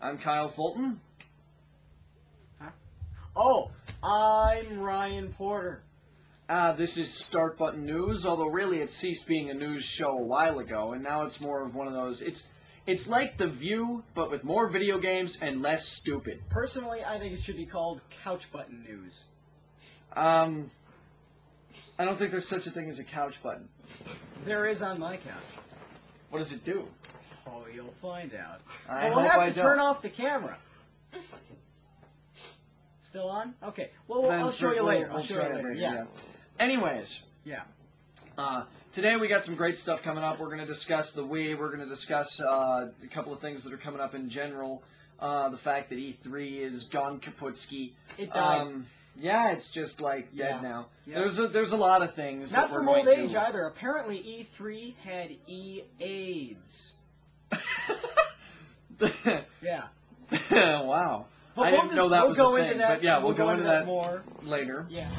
I'm Kyle Fulton. Huh? Oh, I'm Ryan Porter. This is Start Button News, although really it ceased being a news show a while ago, and now it's more of one of those. It's like The View, but with more video games and less stupid. Personally, I think it should be called Couch Button News. I don't think there's such a thing as a couch button. There is on my couch. What does it do? Oh, you'll find out. I we'll hope have I to don't. turn off the camera. Still on? Okay. Well, Then I'll show you later. we'll I'll show try you it later. later, Yeah. Anyways, Yeah. today we got some great stuff coming up. We're going to discuss the Wii. We're going to discuss a couple of things that are coming up in general. The fact that E3 is gone kaputski. It died. Yeah, it's just like dead now. Yeah. There's a lot of things. Not that we're from going old age to... either. Apparently, E3 had E-AIDS. Yeah. Wow. But I didn't know that was a thing. But yeah, we'll go into that more later. Yeah.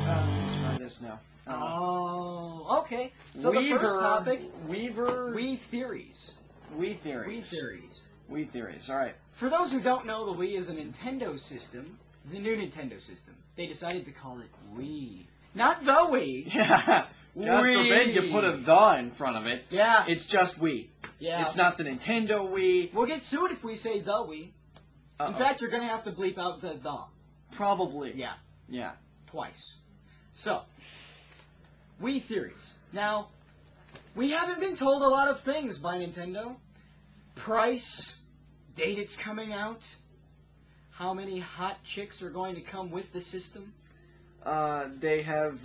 Let's try this now. Oh, okay. So Weaver, the first topic, Weaver... Wii theories. Wii theories. Wii theories. Wii theories. All right. For those who don't know, the Wii is a Nintendo system, the new Nintendo system. They decided to call it Wii. Not the Wii. Yeah. God forbid you put a "the" in front of it. Yeah. It's just Wii. Yeah. It's not the Nintendo Wii. We'll get sued if we say the Wii. In fact, you're going to have to bleep out the. Probably. Yeah. Yeah. Twice. So, Wii theories. Now, we haven't been told a lot of things by Nintendo. Price, date it's coming out, how many hot chicks are going to come with the system. They have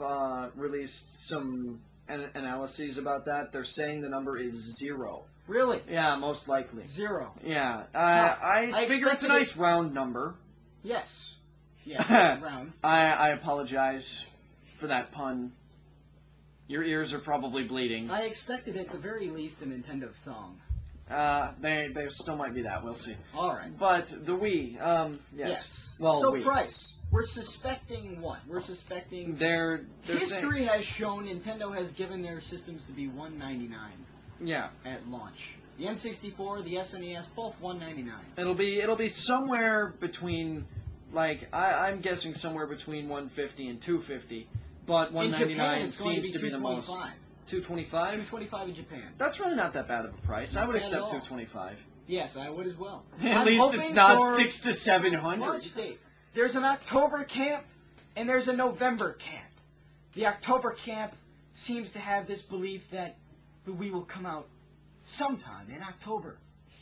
released some analyses about that. They're saying the number is 0. Really? Yeah, most likely. 0. Yeah. I figure it's a nice it... round number. Yes. Yeah, round. I apologize for that pun. Your ears are probably bleeding. I expected at the very least a Nintendo song. They still might be that. We'll see. All right. But the Wii, yes. Well, so Wii. Price. We're suspecting what? We're suspecting they're history has shown Nintendo has given their systems to be $199. Yeah. At launch. The N64, the SNES, both $199. It'll be somewhere between, like I'm guessing somewhere between $150 and $250, but $199 seems to be the most. $225? $225 in Japan. That's really not that bad of a price. I would accept $225. Yes, I would as well. At least it's not $600 to $700. Launch date. There's an October camp and there's a November camp. The October camp seems to have this belief that the Wii will come out sometime in October.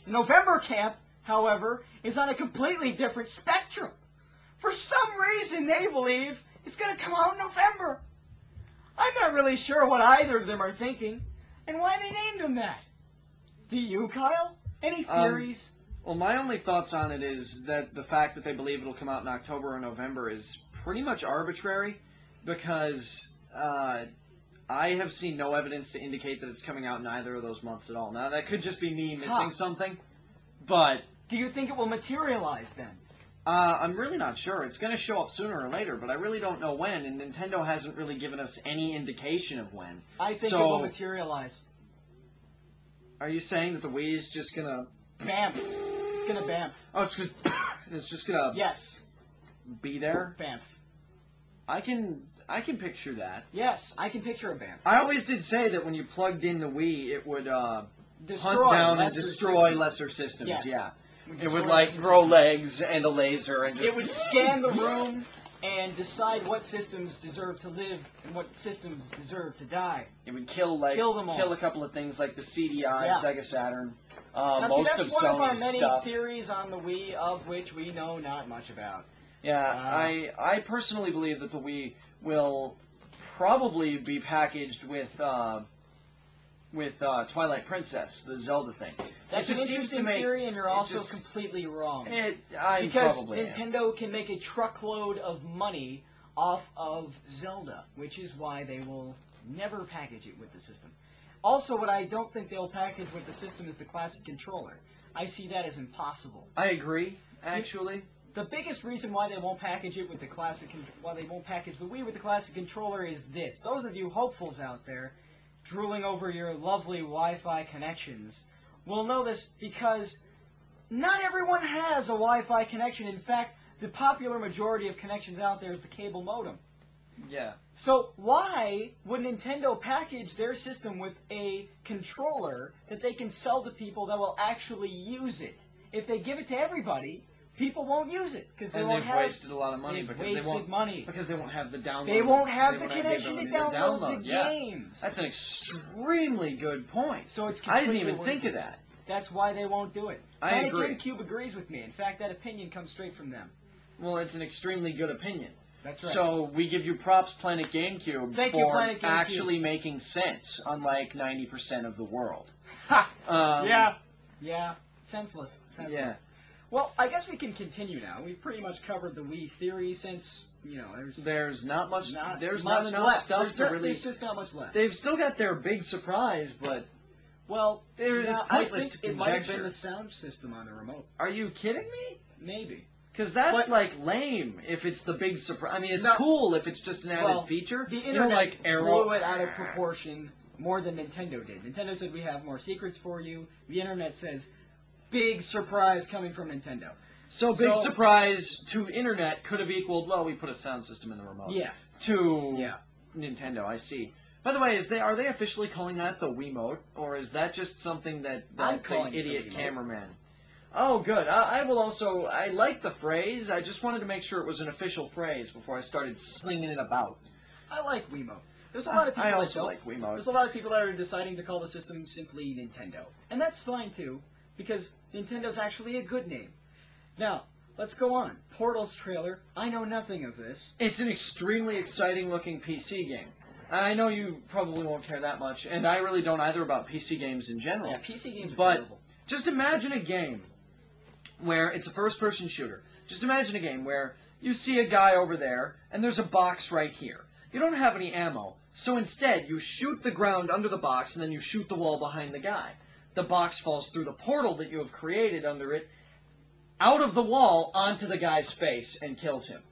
The November camp, however, is on a completely different spectrum. For some reason, they believe it's going to come out in November. I'm not really sure what either of them are thinking and why they named them that. Do you, Kyle? Any theories? Well, my only thoughts on it is that the fact that they believe it'll come out in October or November is pretty much arbitrary because I have seen no evidence to indicate that it's coming out in either of those months at all. Now, that could just be me missing something, but... Do you think it will materialize then? I'm really not sure. It's going to show up sooner or later, but I really don't know when, and Nintendo hasn't really given us any indication of when. I think it will materialize. Are you saying that the Wii is just going to... Bamf. It's going to bamf. Oh, it's just going to... Yes. Be there? Bamf. I can picture that. Yes, I can picture a bamf. I always did say that when you plugged in the Wii, it would hunt down and destroy lesser systems. Yes. Yeah. It would, like, grow legs and a laser and just... It would scan the room and decide what systems deserve to live and what systems deserve to die. It would kill them all. Kill a couple of things like the CDI, Sega Saturn, most of Sony's stuff. That's one of our many theories on the Wii, of which we know not much about. Yeah, I personally believe that the Wii will probably be packaged with Twilight Princess, the Zelda thing. That's an interesting theory, and you're also completely wrong. Because Nintendo can make a truckload of money off of Zelda, which is why they will never package it with the system. Also, what I don't think they'll package with the system is the classic controller. I see that as impossible. I agree, actually. the biggest reason why they won't package it with the classic, why they won't package the Wii with the classic controller is this. Those of you hopefuls out there, drooling over your lovely Wi-Fi connections, will know this because not everyone has a Wi-Fi connection. In fact, the popular majority of connections out there is the cable modem. Yeah. So why would Nintendo package their system with a controller that they can sell to people that will actually use it? If they give it to everybody, people won't use it because they won't have. They've wasted a lot of money because they won't have the download. They won't have the connection to download the games. That's an extremely good point. So it's I didn't completely even think of that. That's why they won't do it. I agree. GameCube agrees with me. In fact, that opinion comes straight from them. Well, it's an extremely good opinion. That's right. So we give you props, Planet GameCube, for actually making sense, unlike 90% of the world. Yeah. Senseless. Yeah. Well, I guess we can continue now. We've pretty much covered the Wii theory since, there's not much. There's not not enough left. stuff to really. There's just not much left. They've still got their big surprise, but it's pointless I think to it might have been conjecture. the sound system on the remote. Are you kidding me? Maybe. Because that's lame if it's the big surprise. I mean, it's cool if it's just an added feature. The internet Arrow. blew it out of proportion more than Nintendo did. Nintendo said we have more secrets for you. The internet says big surprise coming from Nintendo. So big surprise to internet could have equaled, well, we put a sound system in the remote. Yeah. To Nintendo, I see. By the way, are they officially calling that the Wiimote, or is that just something that the idiot cameraman? Oh, good. I like the phrase. I just wanted to make sure it was an official phrase before I started slinging it about. I like Wiimote. There's a lot of people I also like Wiimote. There's a lot of people that are deciding to call the system simply Nintendo. And that's fine, too, because Nintendo's actually a good name. Now, let's go on. Portal's trailer. I know nothing of this. It's an extremely exciting-looking PC game. I know you probably won't care that much, and I really don't either about PC games in general. Yeah, PC games are terrible. Just imagine a game where it's a first-person shooter. Just imagine a game where you see a guy over there, and there's a box right here. You don't have any ammo, so instead you shoot the ground under the box, and then you shoot the wall behind the guy. The box falls through the portal that you have created under it, out of the wall onto the guy's face, and kills him.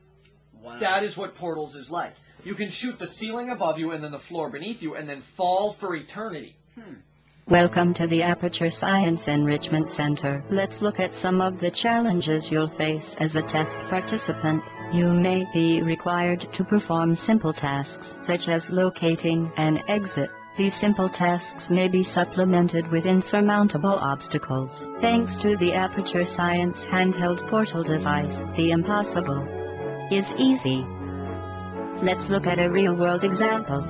Wow. That is what Portals is like. You can shoot the ceiling above you and then the floor beneath you, and then fall for eternity. Welcome to the Aperture Science Enrichment Center. Let's look at some of the challenges you'll face as a test participant. You may be required to perform simple tasks such as locating an exit. These simple tasks may be supplemented with insurmountable obstacles. Thanks to the Aperture Science handheld portal device, the impossible is easy. Let's look at a real-world example.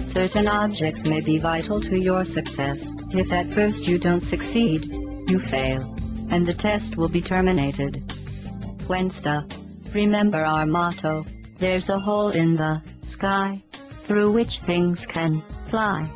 Certain objects may be vital to your success. If at first you don't succeed, you fail, and the test will be terminated. When stuck, remember our motto, there's a hole in the sky, through which things can fly.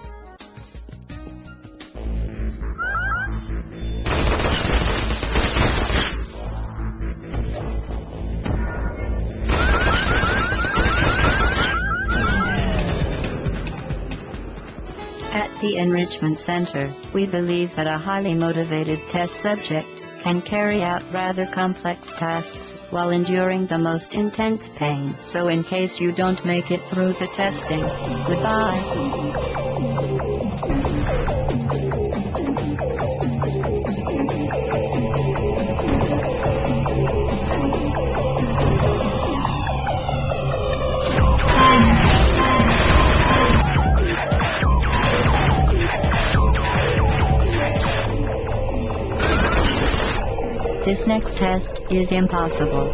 At the Enrichment Center, we believe that a highly motivated test subject can carry out rather complex tasks while enduring the most intense pain. So in case you don't make it through the testing, goodbye. This next test is impossible.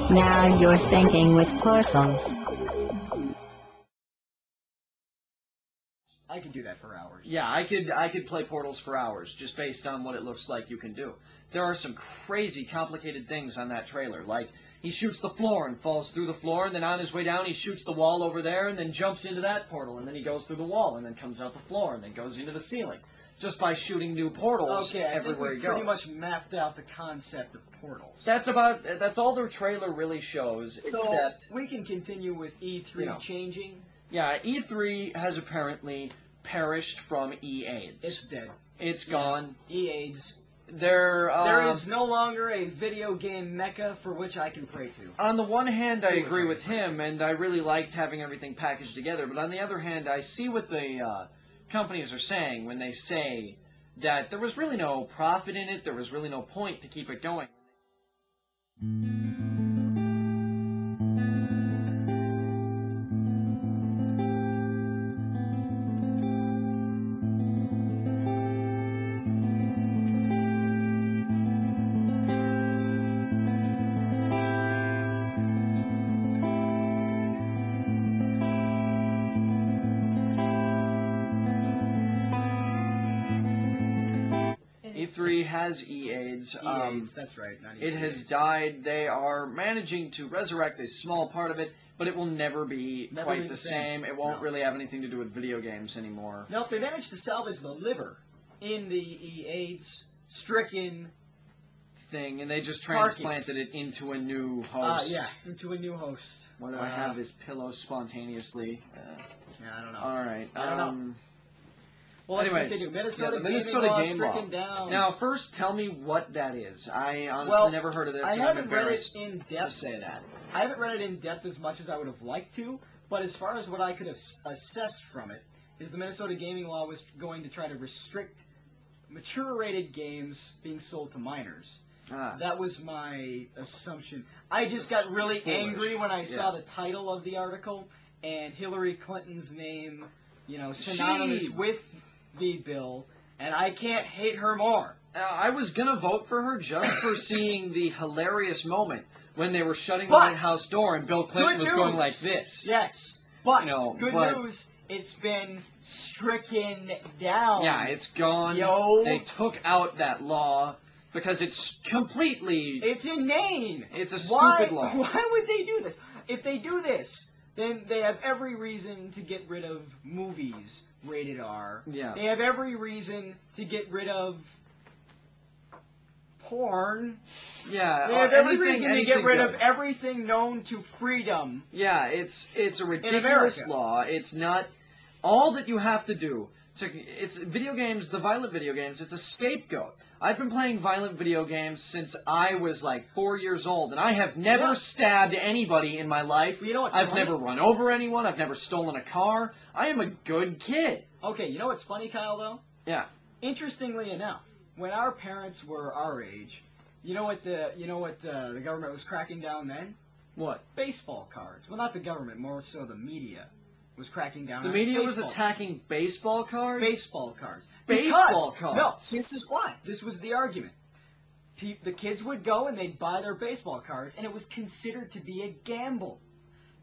Now you're thinking with portals. I could do that for hours. Yeah, I could play Portals for hours just based on what it looks like you can do. There are some crazy, complicated things on that trailer. Like, he shoots the floor and falls through the floor, and then on his way down he shoots the wall over there and then jumps into that portal, and then he goes through the wall and then comes out the floor and then goes into the ceiling. Just by shooting new portals everywhere he goes. Pretty much mapped out the concept of Portals. That's all their trailer really shows, except... we can continue with E3 changing. Yeah, E3 has apparently perished from E-AIDS. It's dead. It's gone. E-AIDS. There is no longer a video game mecca for which I can pray to. On the one hand, I agree with him, and I really liked having everything packaged together, but on the other hand, I see what the companies are saying when they say that there was really no profit in it, there was really no point to keep it going. E3 has E-AIDS. E-AIDS, that's right. It has died. They are managing to resurrect a small part of it, but it will never be quite the same. It won't really have anything to do with video games anymore. No, they managed to salvage the liver in the E-AIDS stricken thing, and they just transplanted it into a new host. Yeah, into a new host. Why do I have this pillow spontaneously? Yeah, I don't know. All right. I don't know. Well, anyways, let's continue. Minnesota Game Law. Stricken down. Now, first, tell me what that is. I honestly never heard of this. I so haven't I'm read it embarrassed in depth. to say that. I haven't read it in depth as much as I would have liked to, but as far as what I could have assessed from it, is the Minnesota Gaming Law was going to try to restrict mature-rated games being sold to minors. That was my assumption. I just got really angry when I saw the title of the article and Hillary Clinton's name, synonymous with the bill, and I can't hate her more. I was going to vote for her just for seeing the hilarious moment when they were shutting the White House door and Bill Clinton was going like this. Yes, but good news, it's been stricken down. Yeah, it's gone. They took out that law because it's completely... It's inane. It's a stupid law. Why would they do this? If they do this, then they have every reason to get rid of movies rated R. Yeah. They have every reason to get rid of porn. Yeah. They have every reason to get rid of everything known to freedom. Yeah, it's a ridiculous law. It's not all that you have to do. It's video games, the violent video games, it's a scapegoat. I've been playing violent video games since I was like 4 years old, and I have never stabbed anybody in my life. You know what's I've funny? never run over anyone. I've never stolen a car. I am a good kid. Okay, you know what's funny, Kyle, though? Yeah. Interestingly enough, when our parents were our age, you know what the government was cracking down then? What? Baseball cards. Well, not the government, more so the media was cracking down on the media was attacking baseball cards? Baseball cards. Baseball cards? No, this is why. This was the argument. The kids would go and they'd buy their baseball cards, and it was considered to be a gamble.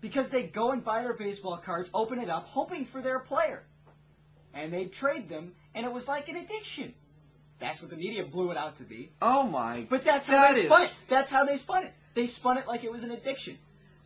Because they'd go and buy their baseball cards, open it up, hoping for their player. And they'd trade them, and it was like an addiction. That's what the media blew it out to be. Oh my... But that's how they spun it. That's how they spun it. They spun it like it was an addiction.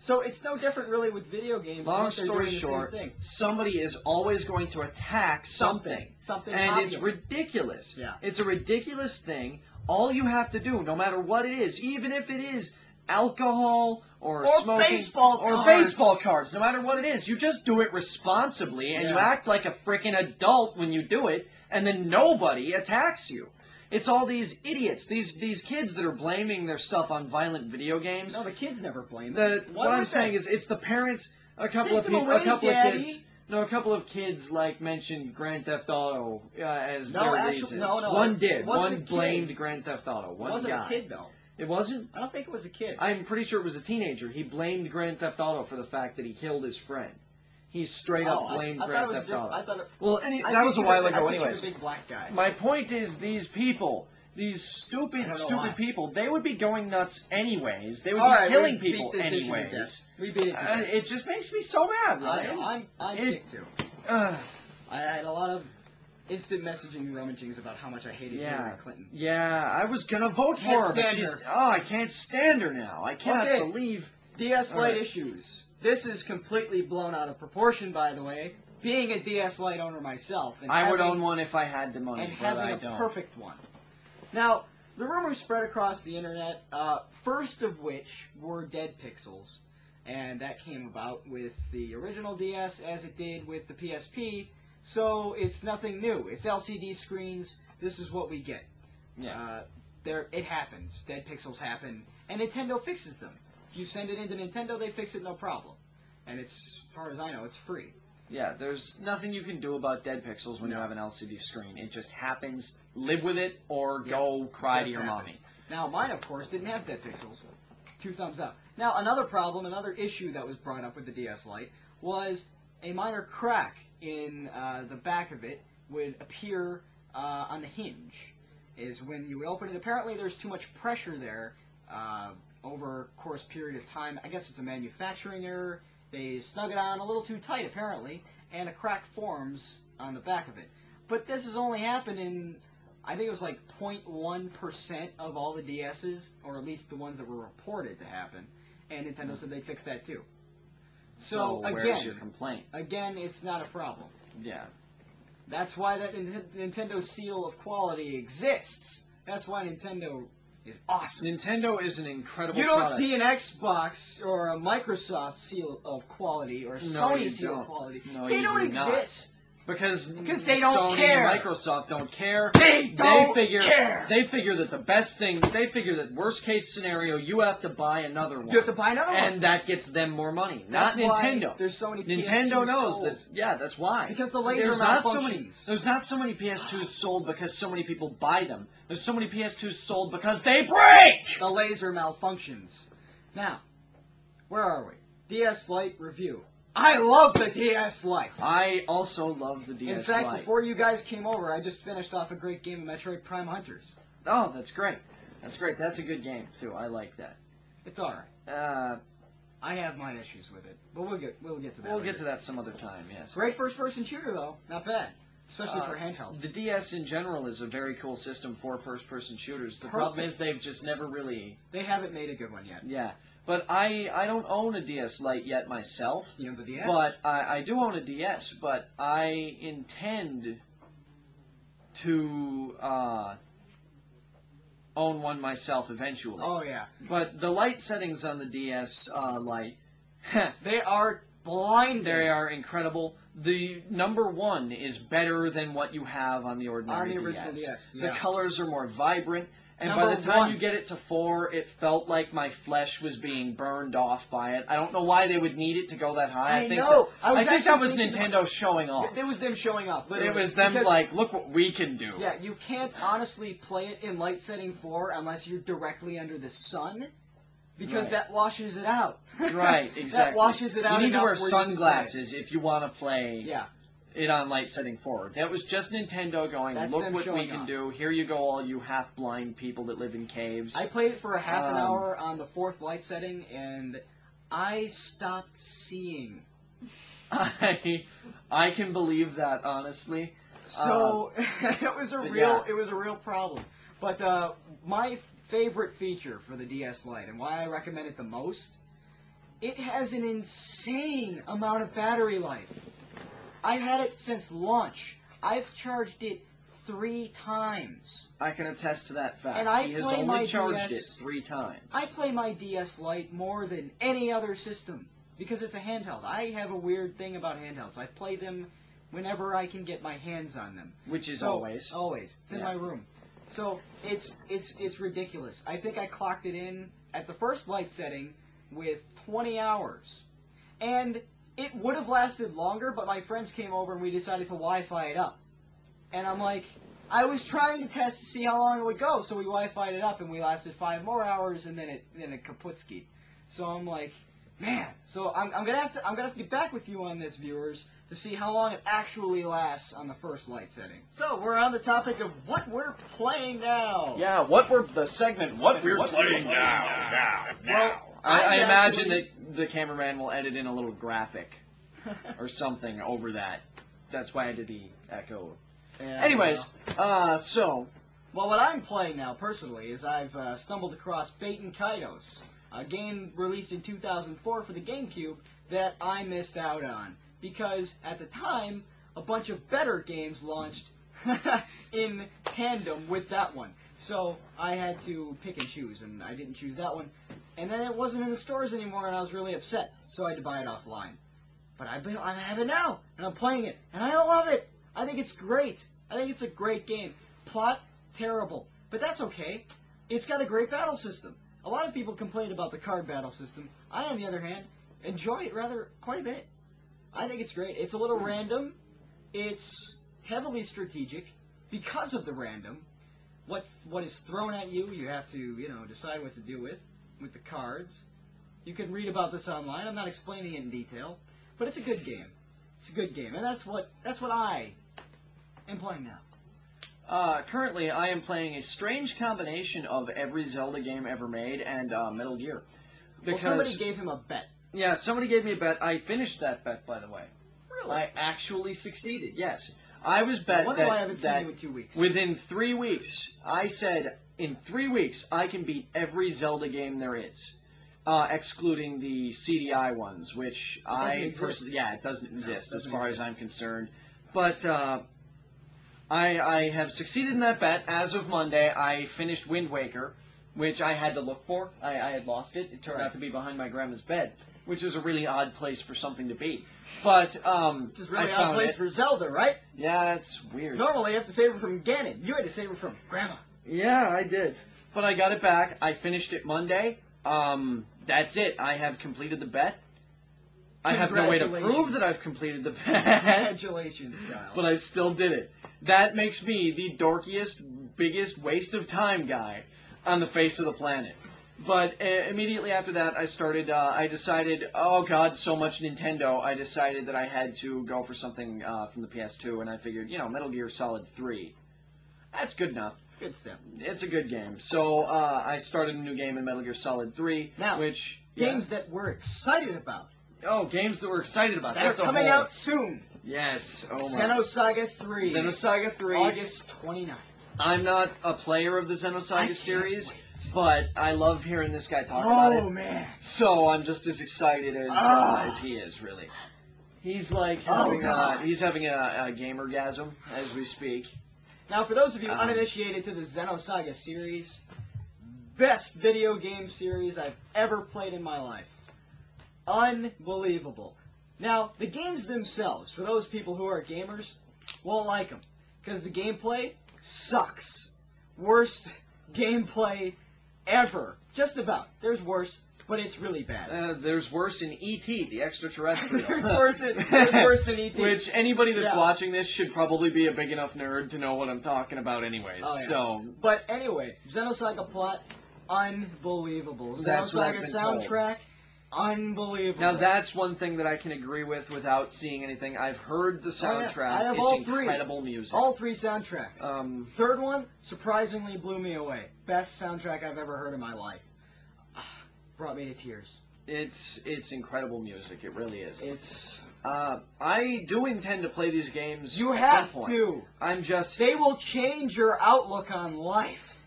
So it's no different really with video games. Long story short, somebody is always going to attack something. Something and popular. It's ridiculous. Yeah. It's a ridiculous thing. All you have to do, no matter what it is, even if it is alcohol or smoking baseball cards, no matter what it is, you just do it responsibly and you act like a freaking adult when you do it, and then nobody attacks you. It's all these idiots, these kids that are blaming their stuff on violent video games. No, the kids never blame them. What I'm saying is, it's the parents. A couple of kids like mentioned Grand Theft Auto as their reasons. No, one did. One blamed Grand Theft Auto. One guy. It wasn't a kid though. It wasn't? I don't think it was a kid. I'm pretty sure it was a teenager. He blamed Grand Theft Auto for the fact that he killed his friend. He straight up blamed Grand Theft Auto. That was a while ago anyways. A big black guy. My point is these people, these stupid people, they would be going nuts anyways. They would be killing people anyways. We beat it to death. It just makes me so mad, right? I'm kicked too. I had a lot of instant messaging rummagings about how much I hated Hillary Clinton. Yeah, I was gonna vote for Can't her, but stand she's... her. Oh, I can't stand her now. I cannot Okay. believe... DS All Lite right. issues. This is completely blown out of proportion, by the way. Being a DS Lite owner myself, and I would having- own one if I had the money, and but having I a don't. perfect one. Now, the rumors spread across the internet, first of which were dead pixels, and that came about with the original DS as it did with the PSP, so it's nothing new. It's LCD screens, this is what we get. Yeah. It happens. Dead pixels happen, and Nintendo fixes them. If you send it into Nintendo, they fix it no problem. And as far as I know, it's free. Yeah, there's nothing you can do about dead pixels when you have an LCD screen. It just happens. Live with it or go cry to your mommy. Now, mine, of course, didn't have dead pixels. 2 thumbs up. Now, another problem, another issue that was brought up with the DS Lite was a minor crack in the back of it would appear on the hinge. Is when you open it, apparently there's too much pressure there over a course period of time. I guess it's a manufacturing error. They snug it on a little too tight, apparently, and a crack forms on the back of it. But this has only happened in, I think it was like 0.1% of all the DSs, or at least the ones that were reported to happen, and Nintendo said they'd fix that too. So where's your complaint? Again, it's not a problem. Yeah. That's why that Nintendo seal of quality exists. That's why Nintendo is awesome. Nintendo is an incredible You don't product. see an Xbox or a Microsoft seal of quality or a Sony seal of quality. No, they you don't do not. exist. Because they don't Sony care. and Microsoft don't care. They don't care. They figure that the best thing, they figure that worst case scenario, you have to buy another one. You have to buy another one. And that gets them more money. That's not why Nintendo. there's so many Nintendo PS2s knows sold. that, yeah, that's why. Because the laser There's not so many PS2s sold because so many people buy them. There's so many PS2s sold because they break! The laser malfunctions. Now, where are we? DS Lite review. I love the DS Lite. I also love the DS In fact, Lite. before you guys came over, I just finished off a great game of Metroid Prime Hunters. Oh, that's great. That's great. That's a good game, too. I like that. It's alright. I have my issues with it, but we'll get to that. We'll later. get to that some other time, yes. Great first-person shooter, though. Not bad. Especially for handheld. The DS in general is a very cool system for first-person shooters. The problem is they've just never really... They haven't made a good one yet. Yeah. But I don't own a DS Lite yet myself. He owns a DS? But I do own a DS, but I intend to own one myself eventually. Oh, yeah. But the light settings on the DS Lite... They are blinding. They are incredible. The number one is better than what you have on the ordinary original DS. Yeah. The colors are more vibrant, and Number by the time one. you get it to 4, it felt like my flesh was being burned off by it. I don't know why they would need it to go that high. I know. I think that was thinking Nintendo showing off. It was them showing off. Literally. It was them Because, like, look what we can do. Yeah, you can't honestly play it in light setting 4 unless you're directly under the sun, because Right. that washes it out. Right, exactly. That washes it out. You need to enough wear where you can play it. sunglasses if you want to play. Yeah. It on light setting forward. That was just Nintendo going, That's look them what we showing can off. do. Here you go, all you half-blind people that live in caves. I played it for a half an hour on the 4th light setting, and I stopped seeing. I can believe that, honestly. So it was a real problem. But my favorite feature for the DS Lite, and why I recommend it the most, it has an insane amount of battery life. I've had it since launch. I've charged it 3 times. I can attest to that fact. And I he has play only my charged DS it 3 times. I play my DS Lite more than any other system because it's a handheld. I have a weird thing about handhelds. I play them whenever I can get my hands on them. Which is always. Always. It's in my room. So it's ridiculous. I think I clocked it in at the first light setting with 20 hours. And it would have lasted longer, but my friends came over and we decided to Wi-Fi it up. And I'm like, I was trying to test to see how long it would go, so we Wi-Fi'd it up and we lasted 5 more hours and then it kaputskied. So I'm like, man. So I'm gonna have to get back with you on this, viewers, to see how long it actually lasts on the first light setting. So we're on the topic of what we're playing now. Yeah, what we're playing now. Well, I imagine actually- that the cameraman will edit in a little graphic or something over that. that's why I did the echo. Yeah, Anyways, so well, what I'm playing now, personally, is I've stumbled across Baten Kaitos, a game released in 2004 for the GameCube that I missed out on. Because, at the time, a bunch of better games launched in tandem with that one. So, I had to pick and choose, and I didn't choose that one. And then it wasn't in the stores anymore, and I was really upset, so I had to buy it offline. But I have it now, and I'm playing it, and I love it! I think it's great. I think it's a great game. Plot, terrible. But that's okay. It's got a great battle system. A lot of people complain about the card battle system. I, on the other hand, enjoy it quite a bit. I think it's great. It's a little random. It's heavily strategic because of the random. What is thrown at you, you have to, decide what to do with the cards. You can read about this online. I'm not explaining it in detail, but it's a good game. It's a good game, and that's what I am playing now. Currently, I am playing a strange combination of every Zelda game ever made and Metal Gear. Because somebody gave him a bet. Yeah, somebody gave me a bet. I finished that bet, by the way. Really? I actually succeeded, yes. I was bet why I haven't seen you in 2 weeks. Within 3 weeks, I said, in 3 weeks, I can beat every Zelda game there is. Excluding the CDI ones, which I personally... Yeah, it doesn't exist as far as I'm concerned. But I have succeeded in that bet. As of Monday, I finished Wind Waker, which I had to look for. I had lost it. It turned out to be behind my grandma's bed, which is a really odd place for something to be. But, which is a really odd place for Zelda, right? Yeah, it's weird. Normally, you have to save it from Ganon. You had to save it from Grandma. Yeah, I did. But I got it back. I finished it Monday. That's it. I have completed the bet. I have no way to prove that I've completed the bet. Congratulations, Kyle. But I still did it. That makes me the dorkiest, biggest waste of time guy on the face of the planet. But immediately after that, I decided, oh god, so much Nintendo, I decided that I had to go for something from the PS2, and I figured, Metal Gear Solid 3. That's good enough. Good stuff. It's a good game. So I started a new game in Metal Gear Solid 3, now, games that we're excited about. Oh, games that we're excited about. That's coming out soon. Yes. Oh my. Xenosaga 3. Xenosaga 3. August 29th. I'm not a player of the Xenosaga series, but I love hearing this guy talk about it. Oh, man. So I'm just as excited as he is, really. He's like he's having a gamergasm as we speak. Now, for those of you uninitiated to the Xenosaga series, best video game series I've ever played in my life. Unbelievable. Now, the games themselves, for those people who are gamers, won't like them. Because the gameplay sucks. Worst gameplay ever. Just about. There's worse, but it's really bad. There's worse in E.T., the extraterrestrial. there's worse than E.T. Which anybody that's watching this should probably be a big enough nerd to know what I'm talking about anyways. Oh, yeah. So, but anyway, Xenosaga plot, unbelievable. Xenosaga soundtrack, unbelievable. Now that's one thing that I can agree with without seeing anything. I've heard the soundtrack. I have it's all three. Incredible music. All three soundtracks. Third one surprisingly blew me away. Best soundtrack I've ever heard in my life. Brought me to tears. It's incredible music. It really is. I do intend to play these games. You at have some point. to. They will change your outlook on life.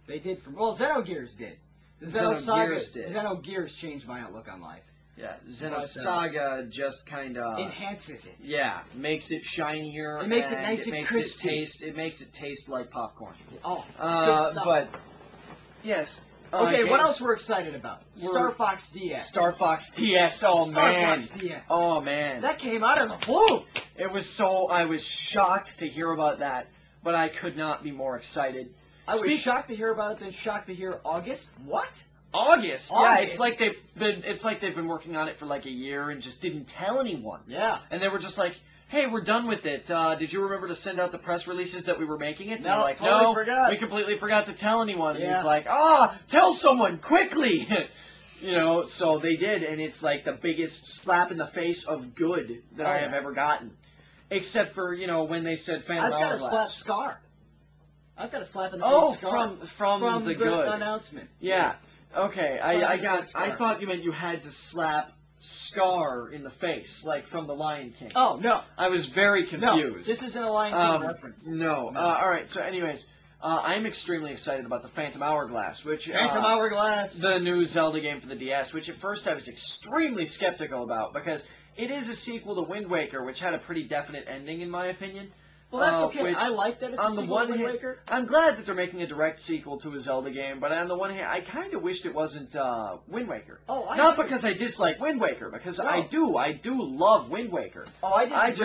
They did. Xenogears did. Xenogears changed my outlook on life. Yeah, Xenosaga just kind of enhances it. Yeah, makes it shinier. It makes it nice and crispy. It makes it taste like popcorn. Oh, good stuff. But yes. Okay, what else we're excited about? Star Fox DS. Star Fox DS. Oh man. Star Fox DS. Oh man. That came out of the blue. I was shocked to hear about that, but I could not be more excited. I was shocked to hear about it, then shocked to hear August. What? August? Yeah, it's like they've been working on it for like a year and just didn't tell anyone. Yeah. And they were just like, hey, we're done with it. Did you remember to send out the press releases that we were making it? And no, like, totally no, forgot. We completely forgot to tell anyone. Yeah. And he's like, tell someone quickly. So they did, and it's like the biggest slap in the face of good that I have ever gotten. Except for, when they said Phantom Hourglass. I've got a slap scar. I've got a slap in the face scar. From the good announcement. Yeah. Okay, I thought you meant you had to slap scar in the face, like from The Lion King. Oh, no. I was very confused. No, this isn't a Lion King reference. No. All right. So, anyways, I'm extremely excited about the Phantom Hourglass, which Phantom Hourglass, the new Zelda game for the DS, which at first I was extremely skeptical about because it is a sequel to Wind Waker, which had a pretty definite ending in my opinion. Well, that's okay. I like that it's on a the sequel one to Wind hand, Waker. I'm glad that they're making a direct sequel to a Zelda game, but on the one hand, I kind of wished it wasn't Wind Waker. Oh, not because I dislike Wind Waker, because No. I do love Wind Waker. Oh, I like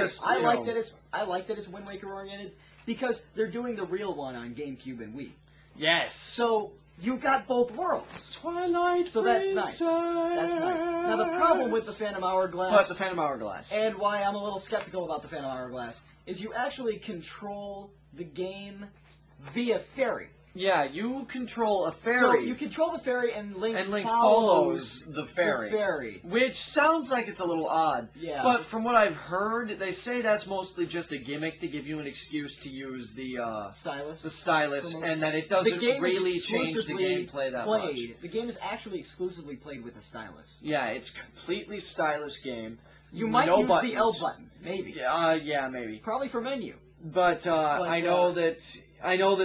know. that it's Wind Waker oriented because they're doing the real one on GameCube and Wii. Yes. So you got both worlds. Twilight. So that's nice. That's nice. Now the problem with the Phantom Hourglass, But the Phantom Hourglass. and why I'm a little skeptical about the Phantom Hourglass, is you actually control the game via fairy. Yeah, you control a fairy. So you control the fairy and Link follows the fairy. The fairy. Which sounds like it's a little odd. Yeah. But from what I've heard, they say that's mostly just a gimmick to give you an excuse to use the stylus, and that it doesn't really change the gameplay that much. The game is actually exclusively played with a stylus. Yeah, it's completely stylus game. You might no use buttons. the L button, maybe. Yeah, maybe. Probably for menu. But I know that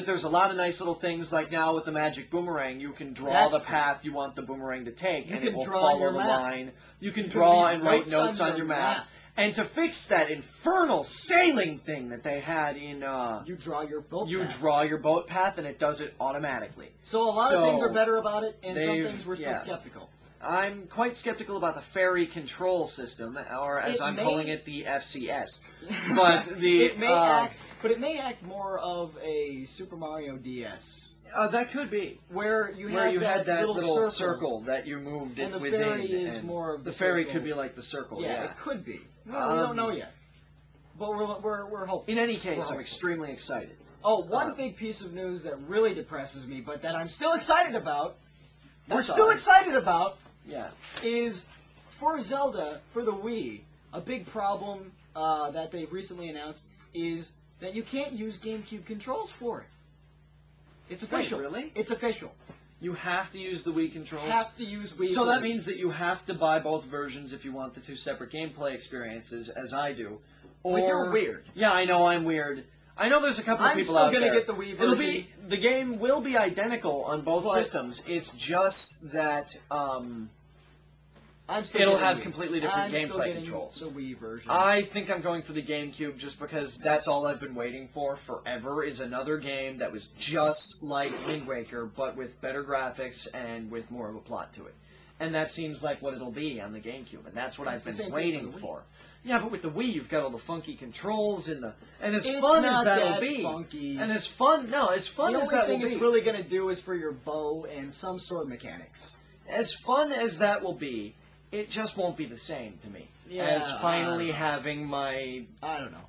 there's a lot of nice little things, like now with the magic boomerang, you can draw the path you want the boomerang to take, and it will follow the line. You can draw and write notes on your map. And to fix that infernal sailing thing that they had in... you draw your boat path. You draw your boat path, and it does it automatically. So a lot of things are better about it, and some things we're still skeptical. I'm quite skeptical about the fairy control system, or as I'm calling it, the FCS. But it may act more of a Super Mario DS. That could be where you had that little circle that you moved and the within. Fairy is more of the fairy could be like the circle. Yeah, it could be. Well, we don't know yet, but we're hoping. In any case, I'm extremely excited. Oh, one big piece of news that really depresses me, but that I'm still excited about. Yeah. Is for Zelda, for the Wii, a big problem that they've recently announced is that you can't use GameCube controls for it. It's official. Wait, really? It's official. You have to use the Wii controls? Have to use Wii. So that means that you have to buy both versions if you want the two separate gameplay experiences, as I do. Or, but you're weird. Yeah, I know I'm weird. I know there's a couple of people out there. I'm still going to get the Wii version. The game will be identical on both systems. It's just that it'll have completely different gameplay controls. The Wii version. I think I'm going for the GameCube just because that's all I've been waiting for forever, is another game that was just like Wind Waker, but with better graphics and with more of a plot to it. And that seems like what it'll be on the GameCube, and that's what I've been waiting for. Yeah, but with the Wii, you've got all the funky controls and as fun as that'll be. Funky. And as fun as that will be. The only thing it's really going to do is for your bow and some sword mechanics. As fun as that will be, it just won't be the same to me as finally having my... I don't know.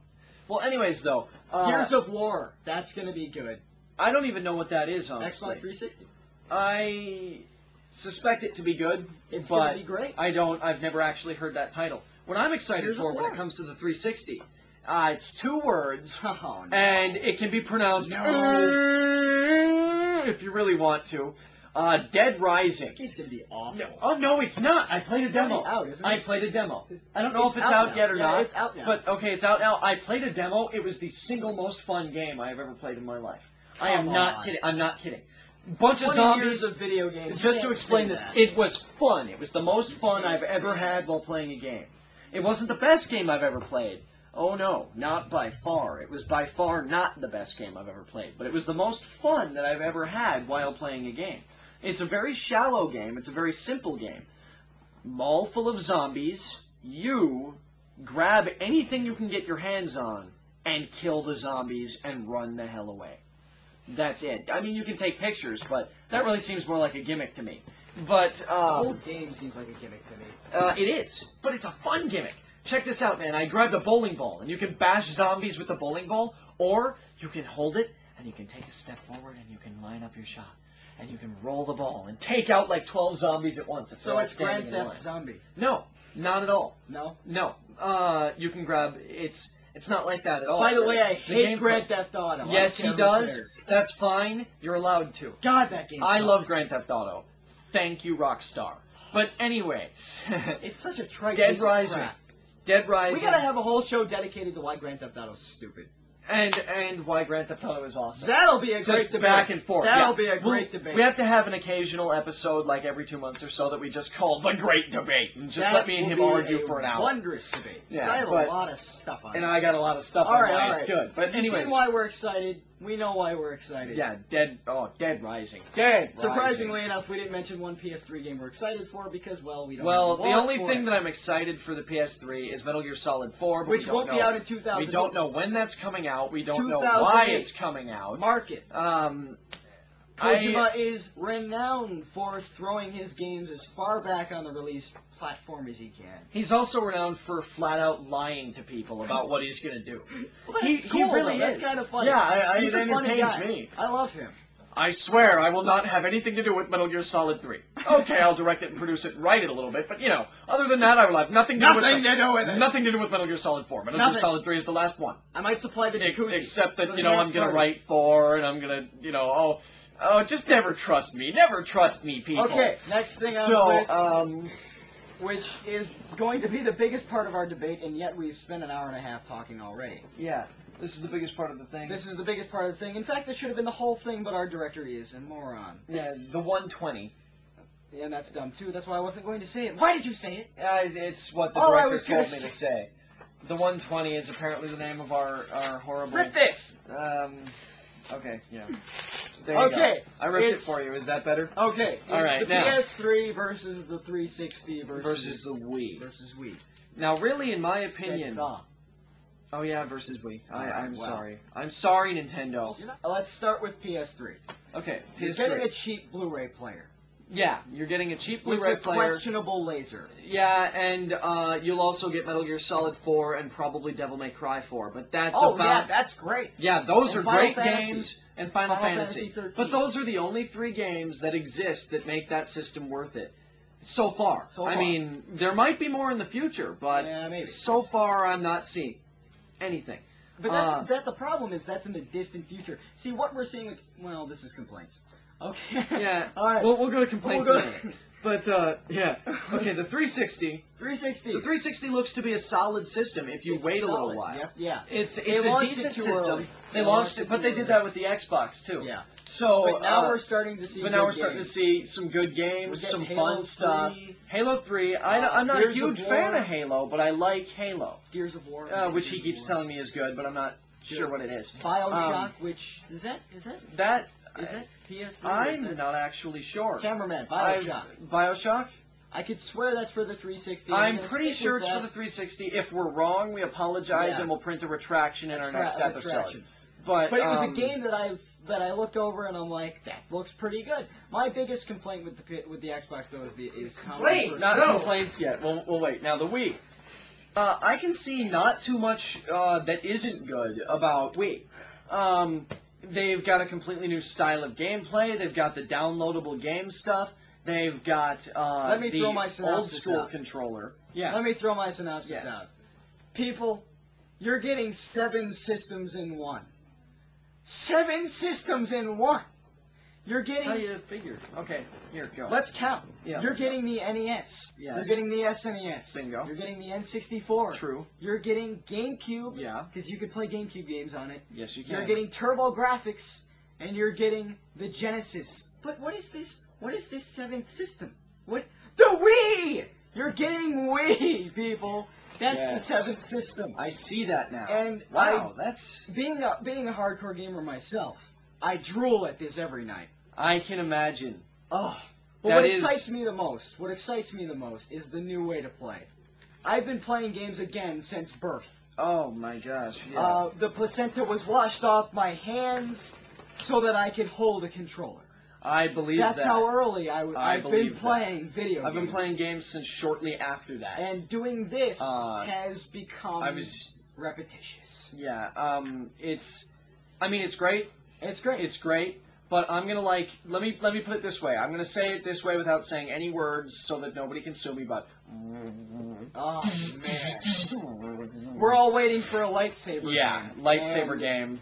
Well, anyways, though... Gears of War. That's going to be good. I don't even know what that is, honestly. Xbox 360. I suspect it to be good, it's going to be great. I've never actually heard that title. What I'm excited for when it comes to the 360, it's 2 words, and it can be pronounced if you really want to. Dead Rising. It's going to be awful. No. Oh, no, it's not. I played a demo. It's out, isn't it? I played a demo. I don't know if it's out yet or not. It's out now. But, okay, it's out now. I played a demo. It was the single most fun game I have ever played in my life. I am not kidding. I'm not kidding. Bunch of zombies. Years of video games. Just to explain this, it was fun. It was the most fun I've ever had while playing a game. It wasn't the best game I've ever played. Oh, no, not by far. It was by far not the best game I've ever played. But it was the most fun that I've ever had while playing a game. It's a very shallow game. It's a very simple game. Mall full of zombies. You grab anything you can get your hands on and kill the zombies and run the hell away. That's it. I mean, you can take pictures, but that really seems more like a gimmick to me. But the whole game seems like a gimmick to me. It is, but it's a fun gimmick. Check this out, man. I grabbed a bowling ball, and you can bash zombies with the bowling ball, or you can hold it, and you can take a step forward, and you can line up your shot. And you can roll the ball and take out like 12 zombies at once. So it's Grand Theft Zombie? No, not at all. No? No. You can grab... It's not like that at all. By the way, I hate Grand Theft Auto. Yes, he does. That's fine. You're allowed to. God, that game sucks. I love Grand Theft Auto. Thank you, Rockstar. But anyways, It's such a trite Dead piece of Rising. crap. Dead Rising. We gotta have a whole show dedicated to why Grand Theft Auto is stupid. And why Grand Theft Auto is awesome. That'll be a great Just debate. back and forth. That'll be a great debate. We have to have an occasional episode, like every 2 months or so, that we just call the Great Debate, and just let me and him argue for an hour. Wondrous debate. Yeah, I have but- a lot of stuff on it. And I got a lot of stuff All on right, why all it's right. good. But You've anyways, seen why we're excited. We know why we're excited. yeah, Dead Rising. Dead Surprisingly Rising. enough, we didn't mention one PS3 game we're excited for because, well, we don't. Well, have the a lot only for thing it. that I'm excited for the PS3 is Metal Gear Solid 4, but Which we don't won't know. be out in 2000. We don't know when that's coming out. We don't know 2008. why it's coming out. Mark it. I, Kojima is renowned for throwing his games as far back on the release platform as he can. he's also renowned for flat out lying to people about what he's going to do. Well, He- that's he cool, really though. is. That's kind of funny. Yeah, He's it a funny entertains guy. me. I love him. I swear I will not have anything to do with Metal Gear Solid 3. Okay, I'll direct it and produce it and write it a little bit, but other than that, I will have nothing to do with it. Nothing to do with Metal Gear Solid 4. Metal Gear Nothing. Solid 3 is the last one. I might supply the jacuzzi. Except that, for the I'm next going to party. write 4, and I'm going to, just never trust me. Never trust me, people. Okay, next thing on the list, which is going to be the biggest part of our debate, and yet we've spent an hour and a half talking already. Yeah, this is the biggest part of the thing. This is the biggest part of the thing. In fact, this should have been the whole thing, but our director is a moron. Yeah, the 120. Yeah, and that's dumb, too. That's why I wasn't going to say it. Why did you say it? It's what the All I director was gonna told me to say. The 120 is apparently the name of our horrible... Rip this! Okay, yeah. There you go. I ripped it for you. Is that better? Okay. All right, it's the now. PS3 versus the 360 Versus the Wii. Versus Wii. Now, really, in my opinion... Said Oh, yeah, versus Wii. I'm well. sorry. I'm sorry, Nintendo. Let's start with PS3. Okay, You're PS3. getting a cheap Blu-ray player. Yeah, you're getting a cheap With Blu-ray a player. questionable laser. Yeah, and you'll also get Metal Gear Solid 4 and probably Devil May Cry 4, but that's Oh, about... yeah, that's great. Yeah, those And are Final great Fantasy. games, and Final Fantasy Fantasy. 13. But those are the only 3 games that exist that make that system worth it. So far. So I far. mean, there might be more in the future, but Yeah, maybe. so far I'm not seeing anything. But that's the problem is that's in the distant future. See, what we're seeing with... Well, this is complaints. Okay. Yeah, All right. we'll go to complaints We'll in go- a minute. But, yeah. Okay, the 360. 360. The 360 looks to be a solid system if you It's wait a little solid. while. Yep, yeah. It's They a launched it decent too system. early. They launched it, but too they did early. that with the Xbox too. Yeah. So But now we're starting to see. But now good we're starting to games. see some good We're games, getting some Halo fun stuff. 3. Halo 3. I'm not a Gears of huge fan War. of Halo, but I like Halo, Gears of War. which he keeps telling me is good, but I'm not sure what it is. BioShock, which is that That PS3? I'm not actually sure. Cameraman, BioShock. BioShock. I could swear that's for the 360. I'm gonna pretty stick sure with it's for that. the 360. If we're wrong, we apologize Yeah. and we'll print a retraction in our next episode. Retraction. But But it was a game that I looked over and I'm like, that looks pretty good. My biggest complaint with the Xbox though is how many first- not complaints yet. We'll wait. Now the Wii. I can see not too much that isn't good about Wii. They've got a completely new style of gameplay. They've got the downloadable game stuff. They've got Let me the throw my old synopsis school out. controller. Yeah. Let me throw my synopsis Yes. out. People, you're getting 7 systems in one. 7 systems in one. You're getting. How you figured? Okay, here, go. Let's count. Yeah, You're let's getting the NES. Yes. You're getting the SNES. Bingo. You're getting the N64. True. You're getting GameCube. Yeah. Because you can play GameCube games on it. Yes, you can. You're getting Turbo Graphics, and you're getting the Genesis. But what is this? What is this 7th system? What? The Wii! You're getting Wii, people. That's Yes. the 7th system. I see that now. And wow, that's. Being a hardcore gamer myself, I drool at this every night. I can imagine. Oh, but That what is- excites me the most is the new way to play. I've been playing games again since birth. Oh my gosh. Yeah. The placenta was washed off my hands so that I could hold a controller. I believe That's that. how early I've been believe that. playing video games. I've been playing games since shortly after that. And doing this has become I was. repetitious. Yeah. It's. I mean, it's great. It's great. It's great. But I'm gonna let me put it this way. I'm gonna say it this way without saying any words so that nobody can sue me. But oh man, we're all waiting for a lightsaber. Yeah, game. lightsaber game.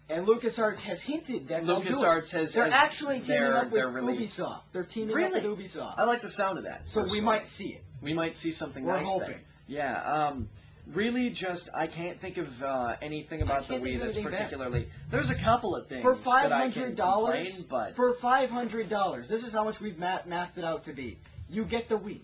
And LucasArts has hinted that LucasArts they're actually teaming up with really, Ubisoft. They're teaming up with Ubisoft. I like the sound of that. So we might see it. We might see something We're nice hoping. there. Yeah. Really, just I can't think of anything about the Wii that's particularly. Bad. There's a couple of things for $500. But for $500, this is how much we've mapped it out to be. You get the Wii.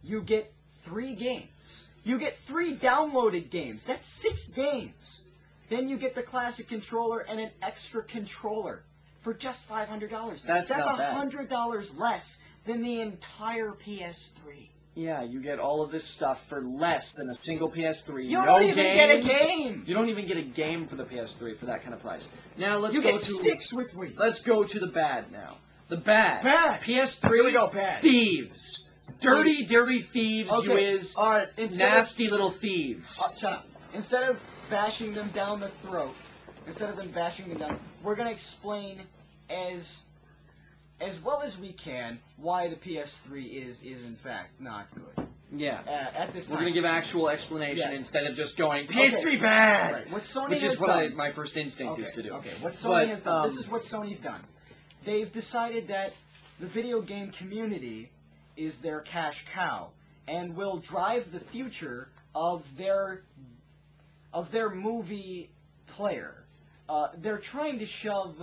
You get 3 games. You get 3 downloaded games. That's 6 games. Then you get the classic controller and an extra controller for just $500. That's not bad. $100 less than the entire PS3. Yeah, you get all of this stuff for less than a single PS3. You don't even get a game. You don't even get a game for the PS3 for that kind of price. Now let's go go to 6 with Wii. Let's go to the bad now. The bad. Bad. PS3. Here we go. Bad. Thieves. Dirty thieves. Okay. You is. All right. Nasty little thieves. Shut up. Instead of bashing them down the throat, we're gonna explain as well as we can why the PS3 is in fact not good. Yeah. At this time. We're going to give actual explanation instead of just going, PS3 okay. bad! Right. What Sony which has is what done, my first instinct is to do. Okay, what Sony has done, this is what Sony's done. They've decided that the video game community is their cash cow and will drive the future of their movie player. They're trying to shove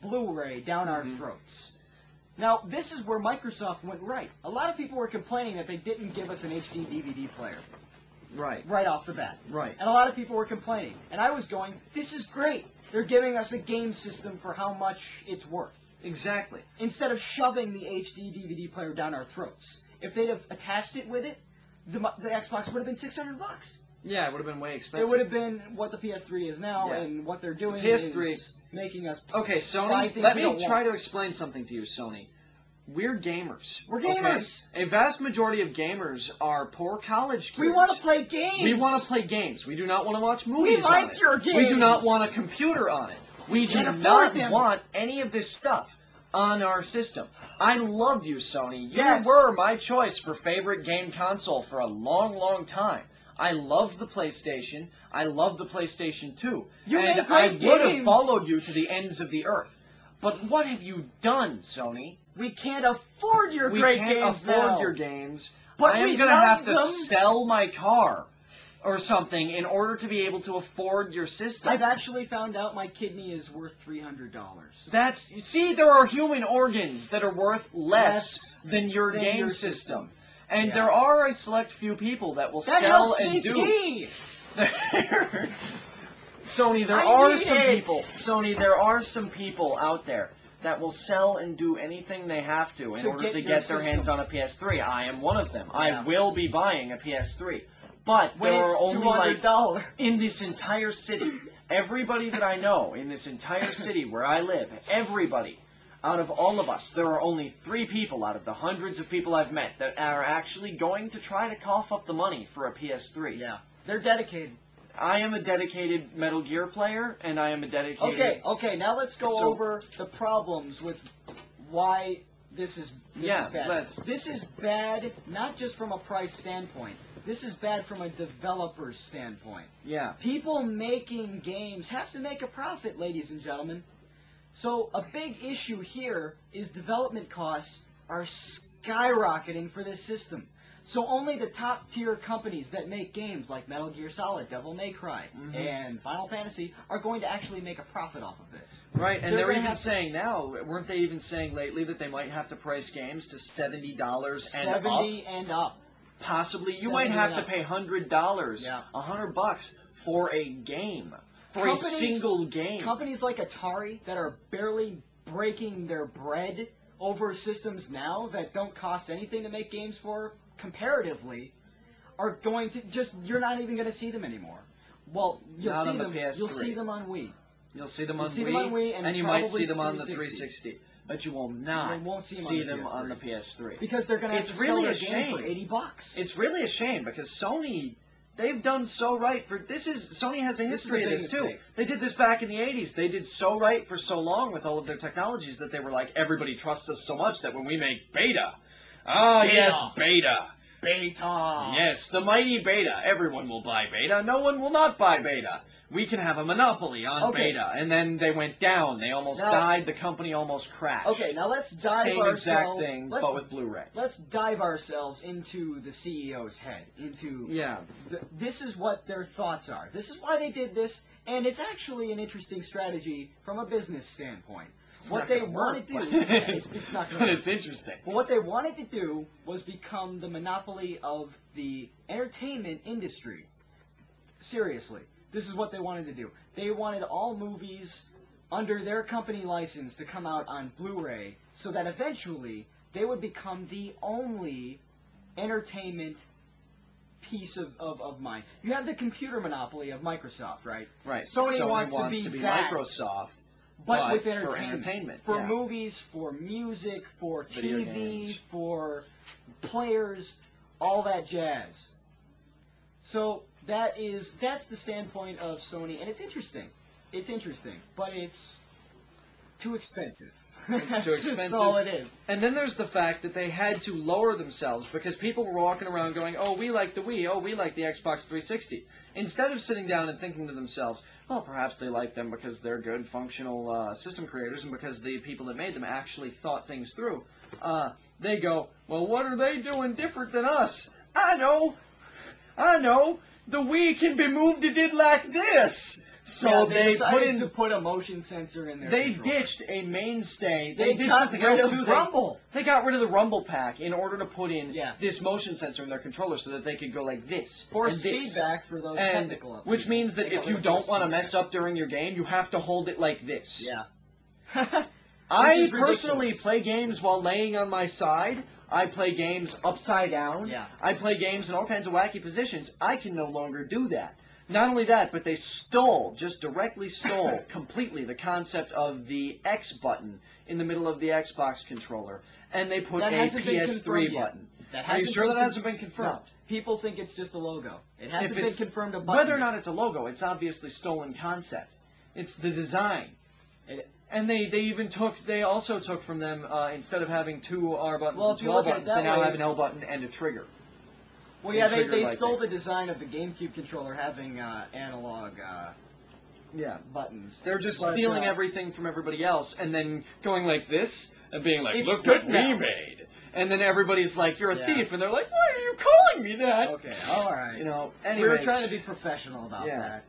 Blu-ray down our throats. Now, this is where Microsoft went right. A lot of people were complaining that they didn't give us an HD DVD player. Right off the bat. Right. And a lot of people were complaining. And I was going, this is great. They're giving us a game system for how much it's worth. Exactly. Instead of shoving the HD DVD player down our throats. If they'd have attached it with it, the Xbox would have been $600. Yeah, it would have been way expensive. It would have been what the PS3 is now, and what they're doing is making us... Okay, Sony, let me try to explain something to you, Sony. We're gamers. We're gamers. Okay? A vast majority of gamers are poor college kids. We want to play games. We want to play games. We do not want to watch movies on it. We like your games. We do not want a computer on it. We do not want any of this stuff on our system. I love you, Sony. You were my choice for favorite game console for a long, long time. I loved the PlayStation. I loved the PlayStation 2. And I would have followed you to the ends of the earth. But what have you done, Sony? We can't afford your great games now. We can't afford your games. But I am going to have to sell my car or something in order to be able to afford your system. I've actually found out my kidney is worth $300. See, there are human organs that are worth less than your game system. And there are a select few people that will sell and do. Sony, there are some people. Sony, there are some people out there that will sell and do anything they have to in order to get their hands on a PS3. I am one of them. I will be buying a PS3. But there are only like in this entire city, everybody that I know in this entire city where I live, everybody, out of all of us, there are only 3 people out of the hundreds of people I've met that are actually going to try to cough up the money for a PS3. Yeah, they're dedicated. I am a dedicated Metal Gear player, and I am a dedicated... Okay, now let's go over the problems with why this is bad. This is bad not just from a price standpoint. This is bad from a developer's standpoint. Yeah. People making games have to make a profit, ladies and gentlemen. So a big issue here is development costs are skyrocketing for this system. So only the top-tier companies that make games like Metal Gear Solid, Devil May Cry, and Final Fantasy are going to actually make a profit off of this. Right, and they're even saying now, weren't they even saying lately that they might have to price games to $70 and up? $70 and up. Possibly. You might have to pay $100, $100 for a game, for a single game. Companies like Atari that are barely breaking their bread over systems now that don't cost anything to make games for, comparatively, are going to you're not even going to see them anymore. Well, you'll see them on Wii. You'll see them on Wii, and you might see them on the 360. But you will not see them on the PS3. Because they're going to have to sell their game for $80. It's really a shame because Sony They've done so right for Sony has a history of this too. mistake. They did this back in the 80s. They did so right for so long with all of their technologies that they were like, everybody trusts us so much that when we make Beta, yes, Beta. Beta. Yes, the mighty Beta. Everyone will buy Beta. No one will not buy Beta. We can have a monopoly on Beta. And then they went down. They almost died. The company almost crashed. Okay, now let's dive Same ourselves. exact thing, but with Blu-ray. Let's dive ourselves into the CEO's head. This is what their thoughts are. This is why they did this, and it's actually an interesting strategy from a business standpoint. What they want to do, it's not going to work. But it's interesting. But what they wanted to do was become the monopoly of the entertainment industry. Seriously. This is what they wanted to do. They wanted all movies under their company license to come out on Blu-ray so that eventually they would become the only entertainment piece of mine. You have the computer monopoly of Microsoft, right? Right. Sony wants to be that, Microsoft. but with entertainment. For movies, for music, for Video TV, games. for players, all that jazz. So that's the standpoint of Sony, and it's interesting. It's interesting, but it's too expensive. It's too expensive. That's all it is. And then there's the fact that they had to lower themselves because people were walking around going, oh, we like the Wii, oh, we like the Xbox 360. Instead of sitting down and thinking to themselves, well, perhaps they like them because they're good, functional system creators and because the people that made them actually thought things through. They go, well, what are they doing different than us? I know. The Wii can be moved to did like this. So they decided to put a motion sensor in there. They ditched a mainstay. They did got something rid else of too. Rumble. They got rid of the Rumble pack in order to put in Yeah. this motion sensor in their controller so that they could go like this. Force and this. feedback for those And technical updates. which means that They got if rid you of don't force want to feedback. mess up during your game, you have to hold it like this. Yeah. I Which is personally ridiculous. play games while laying on my side. I play games upside down. Yeah. I play games in all kinds of wacky positions. I can no longer do that. Not only that, but they just directly stole completely the concept of the X button in the middle of the Xbox controller, and they put That a hasn't been PS3 confirmed yet. button. That Are you hasn't sure been that hasn't been confirmed? No. People think it's just a logo. It hasn't If been it's- confirmed a button. Whether or not it's a logo, it's obviously stolen concept. It's the design. And they also took from them, instead of having two R buttons Well, and if two you L look at it buttons, they that now way- have an L button and a trigger. Well, yeah, they trigger-like stole thing. the design of the GameCube controller having analog buttons. They're just But, stealing everything from everybody else and then going like this and being like, It's look good what now. we made. And then everybody's like, you're a Yeah. thief. And they're like, why are you calling me that? Okay, all right. You know, we anyways. were trying to be professional about Yeah. that.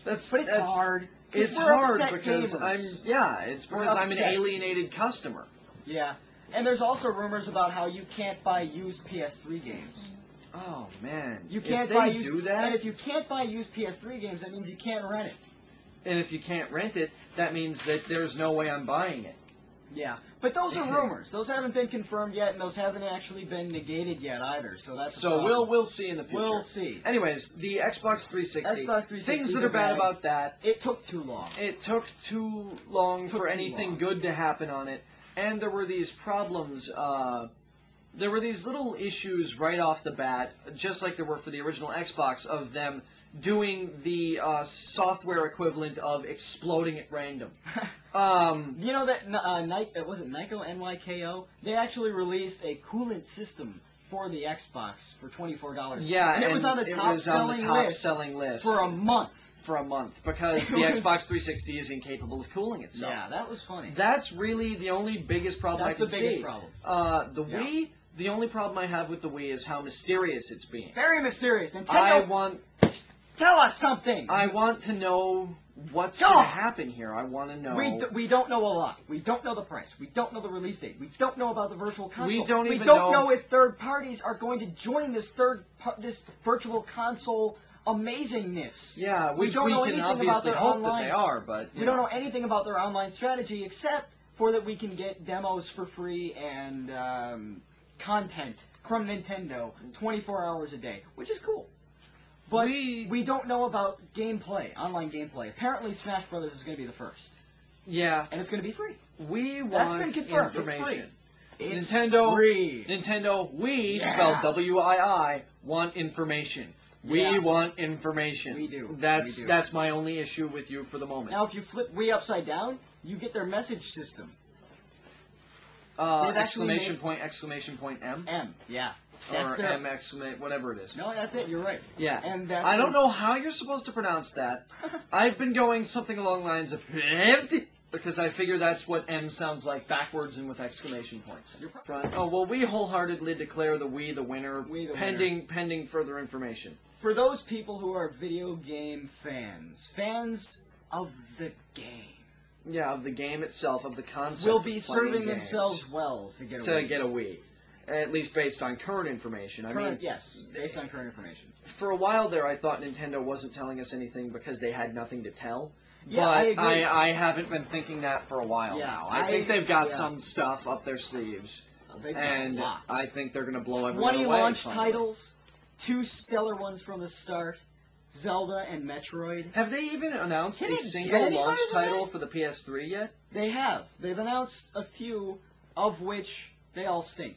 But it's hard. 'cause It's we're hard upset because gamers. it's We're because I'm an upset. alienated customer. Yeah. And there's also rumors about how you can't buy used PS3 games. Oh, man. You can't if buy they used, do that, and if you can't buy used PS3 games, that means you can't rent it. and if you can't rent it, that means that there's no way I'm buying it. Yeah, but those are rumors. Those haven't been confirmed yet, and those haven't actually been negated yet either. So that's a So problem. we'll see in the future. We'll see. Anyways, the Xbox 360. Xbox 360 Things that are bad bad. about that. It took too long. It took too long Took for too anything long. good to happen on it, and there were these problems. There were these little issues right off the bat, just like there were for the original Xbox, of them doing the software equivalent of exploding at random. You know that was it Nyko NYKO? They actually released a coolant system for the Xbox for $24. Yeah, and it was on the top selling list for a month. Because It the was- Xbox 360 is incapable of cooling itself. Yeah, that was funny. That's really the only biggest problem That's I can the biggest see. problem. The Yeah. Wii, the only problem I have with the Wii is how mysterious it's being. Very mysterious. I Nintendo, tell us something. want to know what's Go! going to happen here. I want to know. We don't know a lot. We don't know the price. We don't know the release date. We don't know about the virtual console. We don't even know know if third parties are going to join this this virtual console amazingness. Yeah, We which don't we know can anything about obviously their hope online- that they are, but We don't know anything about their online strategy except for that we can get demos for free and content from Nintendo 24 hours a day, which is cool. But we don't know about gameplay, online gameplay. Apparently Smash Brothers is going to be the first. Yeah, And it's going to be free. we That's want been confirmed. It's information. It's free. Nintendo, we Yeah. spelled WII, want information. We Yeah. want information. We do. That's We do. that's my only issue with you for the moment. Now, if you flip we upside down, you get their message system. they've actually Exclamation point M. M. Yeah. Or M exclamation, whatever it is. No, that's it. You're right. Yeah. And that's I don't know how you're supposed to pronounce that. I've been going something along the lines of because I figure that's what M sounds like backwards and with exclamation points. You're Front. Oh well, we wholeheartedly declare the winner, We the pending further information. For those people who are video game fans of the game, Yeah, of the game itself, of the concept. will be of playing serving games themselves well to get a to Wii. get a Wii, at least based on current information. I mean, Yes, based on current information. for a while there, I thought Nintendo wasn't telling us anything because they had nothing to tell. Yeah, but I agree. I haven't been thinking that for a while Yeah, now. I think they've got yeah. some stuff up their sleeves, They've got and a lot. I think they're going to blow everyone 20 away. launch finally. titles, 2 stellar ones from the start, Zelda and Metroid. Have they even announced Can a it get single any launch better than title that? for the PS3 yet? They have. They've announced a few, of which they all stink.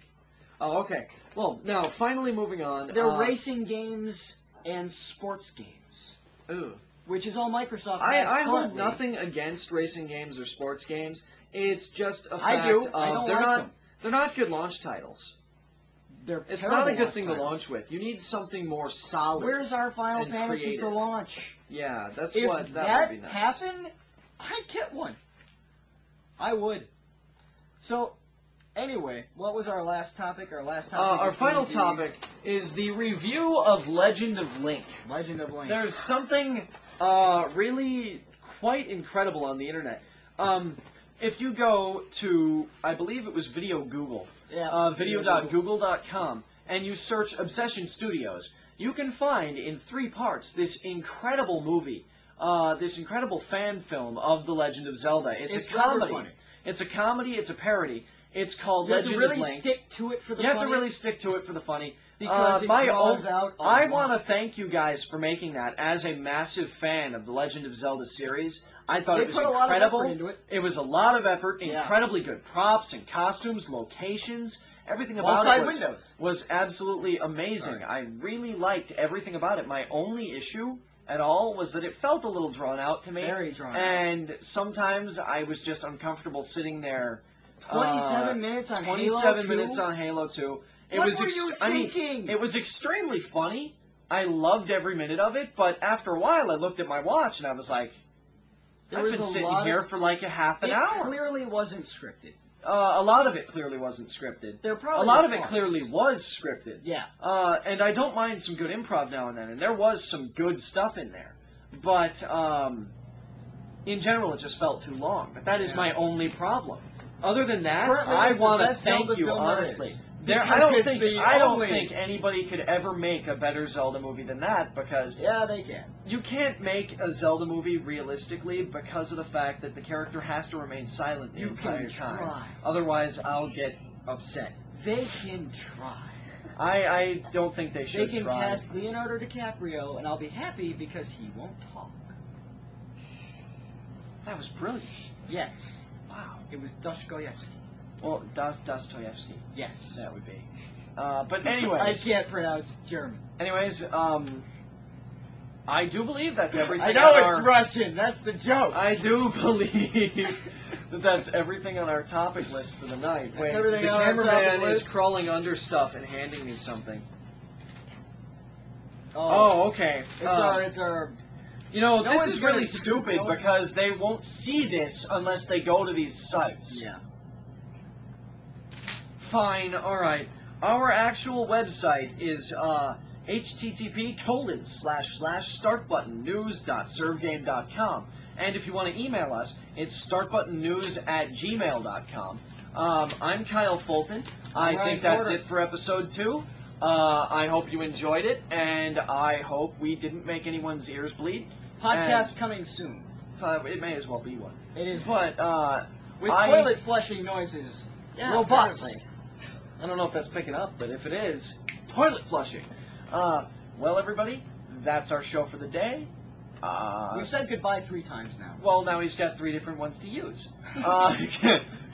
Oh, okay. Well, now, finally moving on. They're racing games and sports games, Ooh. which is all Microsoft I has hold currently. nothing against racing games or sports games. It's just a fact I do. of I don't they're like not them. they're not good launch titles. They're It's terrible not a good launch thing titles. to launch with. You need something more solid. Where's our Final and Fantasy creative. for launch? Yeah, that's If what that would be nice. happened, I'd get one. I would. So, anyway, what was our last topic? Our last topic. Our is going final to be topic is the review of Legend of Link. Legend of Link. There's something really quite incredible on the internet. If you go to, I believe it was Video Google, Yeah, video.google.com, and you search Obsession Studios, you can find in 3 parts this incredible movie, this incredible fan film of The Legend of Zelda. It's a rather comedy. funny. It's a comedy. It's a parody. It's called You have Legend to really of Link. stick to it for the You have to funny, really stick to it for the funny. because it draws out a I lot. want to thank you guys for making that. As a massive fan of the Legend of Zelda series, I thought They it was put a lot of incredible. effort into it. It was a lot of effort, Yeah. incredibly good props and costumes, locations, everything about Outside it was, windows. was absolutely amazing. Sorry. I really liked everything about it. My only issue at all was that it felt a little drawn out to me. Very drawn out. And sometimes I was just uncomfortable sitting there. 27 minutes on 27 Halo 2? minutes on Halo 2. It What was were you I mean, thinking? it was extremely funny. I loved every minute of it, but after a while I looked at my watch and I was like, There I've was been a sitting lot here of, for like a half an it hour. clearly wasn't scripted. A lot of it clearly wasn't scripted. There probably A lot were of it parts. clearly was scripted. Yeah. And I don't mind some good improv now and then, and there was some good stuff in there. But in general, it just felt too long. But that is Yeah. my only problem. Other than that, Currently, I it's the want to best thank Zelda you film there honestly. is. There, I Because don't it's think the I don't only- think anybody could ever make a better Zelda movie than that, because Yeah, they can. you can't make a Zelda movie realistically because of the fact that the character has to remain silent the You entire can time. try. Otherwise, I'll get upset. They can try. I don't think they They should can try. cast Leonardo DiCaprio, and I'll be happy because he won't talk. That was brilliant. Yes. Wow. It was Dostoevsky. Well, Dostoevsky. Yes. That would be. But anyways, I can't pronounce German. anyways, I do believe that's everything. I know on it's our- Russian. That's the joke. I do believe that that's everything on our topic list for the night. That's Wait, everything the on our cameraman topic is list? crawling under stuff and handing me something. Oh, okay. It's our. You know, No this one's is really gonna- stupid no one's- because they won't see this unless they go to these sites. Yeah. Fine, alright. Our actual website is http://startbuttonnews.servegame.com. And if you want to email us, it's startbuttonnews@gmail.com. I'm Kyle Fulton. I Ryan think that's Porter. it for episode 2. I hope you enjoyed it, and I hope we didn't make anyone's ears bleed. Podcast coming soon. It may as well be one. It is But, with I- toilet flushing noises. Yeah, Robust. apparently. I don't know if that's picking up, but if it is, toilet flushing. Well, everybody, that's our show for the day. We've said goodbye 3 times now. Well, now he's got 3 different ones to use.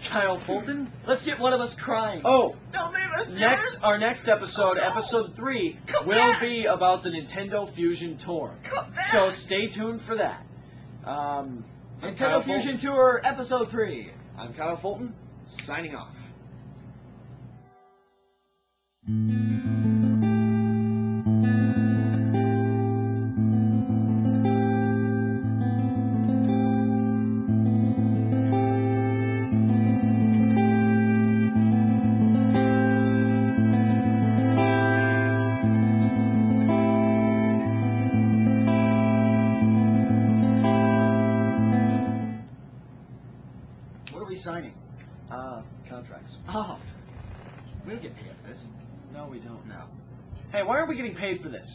Kyle Fulton? Let's get one of us crying. Oh, Don't leave us. our next episode, episode 3, will be about the Nintendo Fusion Tour. So stay tuned for that. Nintendo Fusion Tour, episode 3. I'm Kyle Fulton, signing off. What are we signing? Contracts. Oh. We don't get paid for this. No, we don't. No. Hey, why aren't we getting paid for this?